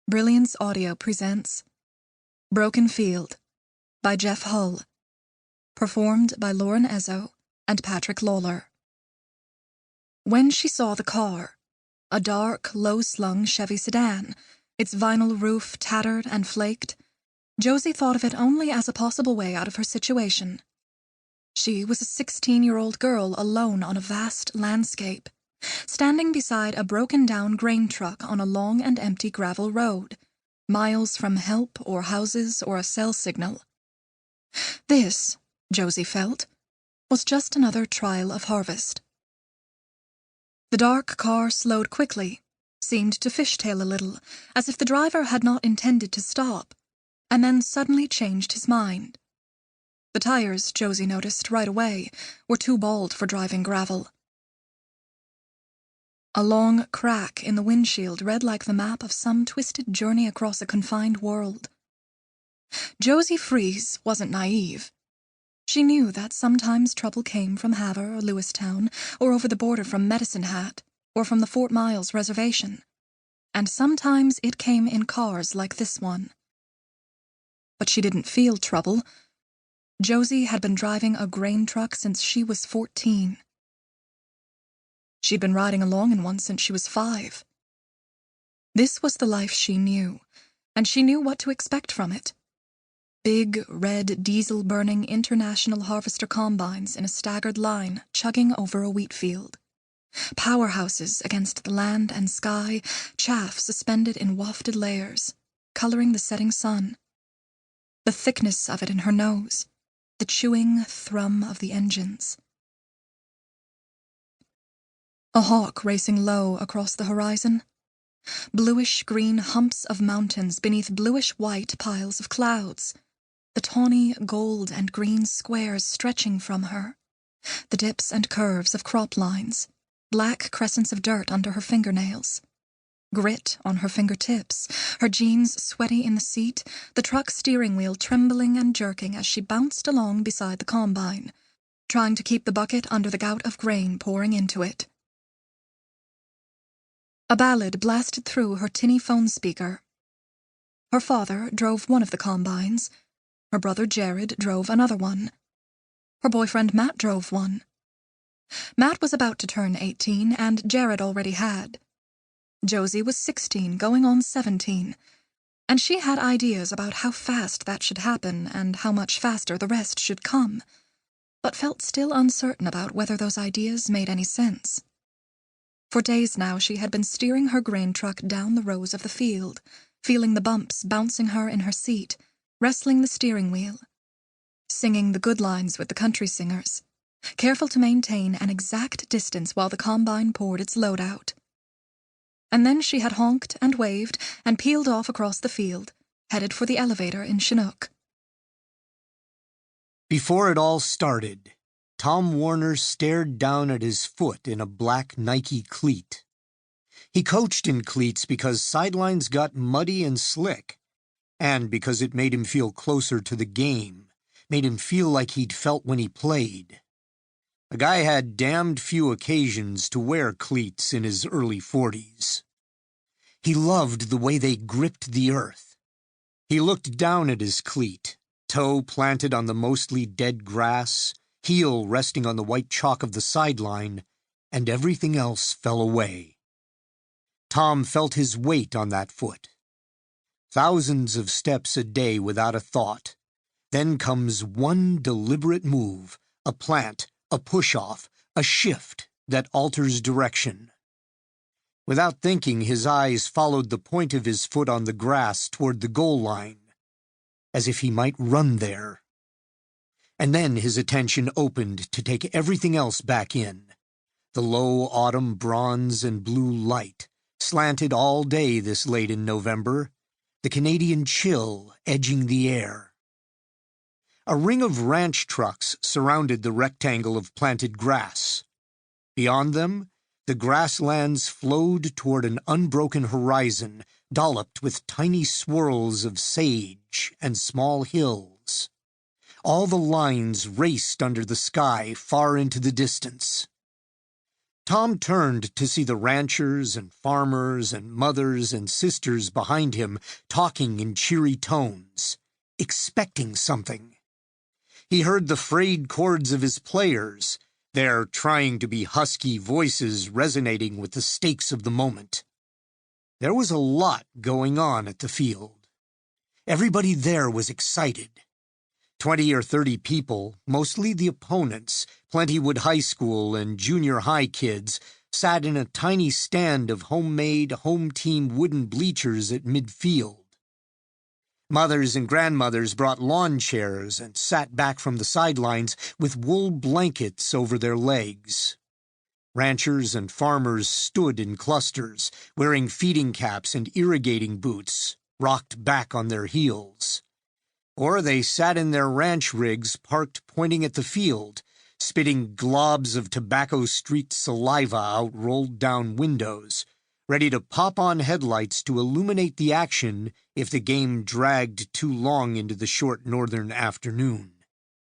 Brilliance Audio presents Broken Field by Jeff Hull, performed by Lauren Ezzo and Patrick Lawlor. When she saw the car, a dark, low-slung Chevy sedan, its vinyl roof tattered and flaked, Josie thought of it only as a possible way out of her situation. She was a 16-year-old girl alone on a vast landscape, standing beside a broken-down grain truck on a long and empty gravel road, miles from help or houses or a cell signal. This, Josie felt, was just another trial of harvest. The dark car slowed quickly, seemed to fishtail a little, as if the driver had not intended to stop, and then suddenly changed his mind. The tires, Josie noticed right away, were too bald for driving gravel. A long crack in the windshield read like the map of some twisted journey across a confined world. Josie Frehse wasn't naive. She knew that sometimes trouble came from Havre or Lewistown, or over the border from Medicine Hat, or from the Fort Miles reservation, and sometimes it came in cars like this one. But she didn't feel trouble. Josie had been driving a grain truck since she was 14. She'd been riding along in one since she was 5. This was the life she knew, and she knew what to expect from it. Big, red, diesel-burning international harvester combines in a staggered line chugging over a wheat field. Powerhouses against the land and sky, chaff suspended in wafted layers, coloring the setting sun. The thickness of it in her nose, the chewing thrum of the engines. A hawk racing low across the horizon. Bluish-green humps of mountains beneath bluish-white piles of clouds. The tawny gold and green squares stretching from her. The dips and curves of crop lines. Black crescents of dirt under her fingernails. Grit on her fingertips, her jeans sweaty in the seat, the truck steering wheel trembling and jerking as she bounced along beside the combine, trying to keep the bucket under the gout of grain pouring into it. A ballad blasted through her tinny phone speaker. Her father drove one of the combines. Her brother Jared drove another one. Her boyfriend Matt drove one. Matt was about to turn 18, and Jared already had. Josie was 16, going on 17, and she had ideas about how fast that should happen and how much faster the rest should come, but felt still uncertain about whether those ideas made any sense. For days now she had been steering her grain truck down the rows of the field, feeling the bumps bouncing her in her seat, wrestling the steering wheel, singing the good lines with the country singers, careful to maintain an exact distance while the combine poured its load out. And then she had honked and waved and peeled off across the field, headed for the elevator in Chinook. Before it all started, Tom Warner stared down at his foot in a black Nike cleat. He coached in cleats because sidelines got muddy and slick, and because it made him feel closer to the game, made him feel like he'd felt when he played. The guy had damned few occasions to wear cleats in his early 40s. He loved the way they gripped the earth. He looked down at his cleat, toe planted on the mostly dead grass, heel resting on the white chalk of the sideline, and everything else fell away. Tom felt his weight on that foot. Thousands of steps a day without a thought. Then comes one deliberate move, a plant, a push-off, a shift that alters direction. Without thinking, his eyes followed the point of his foot on the grass toward the goal line, as if he might run there. And then his attention opened to take everything else back in. The low autumn bronze and blue light, slanted all day this late in November, the Canadian chill edging the air. A ring of ranch trucks surrounded the rectangle of planted grass. Beyond them, the grasslands flowed toward an unbroken horizon, dolloped with tiny swirls of sage and small hills. All the lines raced under the sky far into the distance. Tom turned to see the ranchers and farmers and mothers and sisters behind him talking in cheery tones, expecting something. He heard the frayed chords of his players, their trying to be husky voices resonating with the stakes of the moment. There was a lot going on at the field. Everybody there was excited. 20 or 30 people, mostly the opponents, Plentywood High School and junior high kids, sat in a tiny stand of homemade, home-team wooden bleachers at midfield. Mothers and grandmothers brought lawn chairs and sat back from the sidelines with wool blankets over their legs. Ranchers and farmers stood in clusters, wearing feeding caps and irrigating boots, rocked back on their heels. Or they sat in their ranch rigs parked pointing at the field, spitting globs of tobacco-streaked saliva out rolled-down windows, ready to pop on headlights to illuminate the action if the game dragged too long into the short northern afternoon.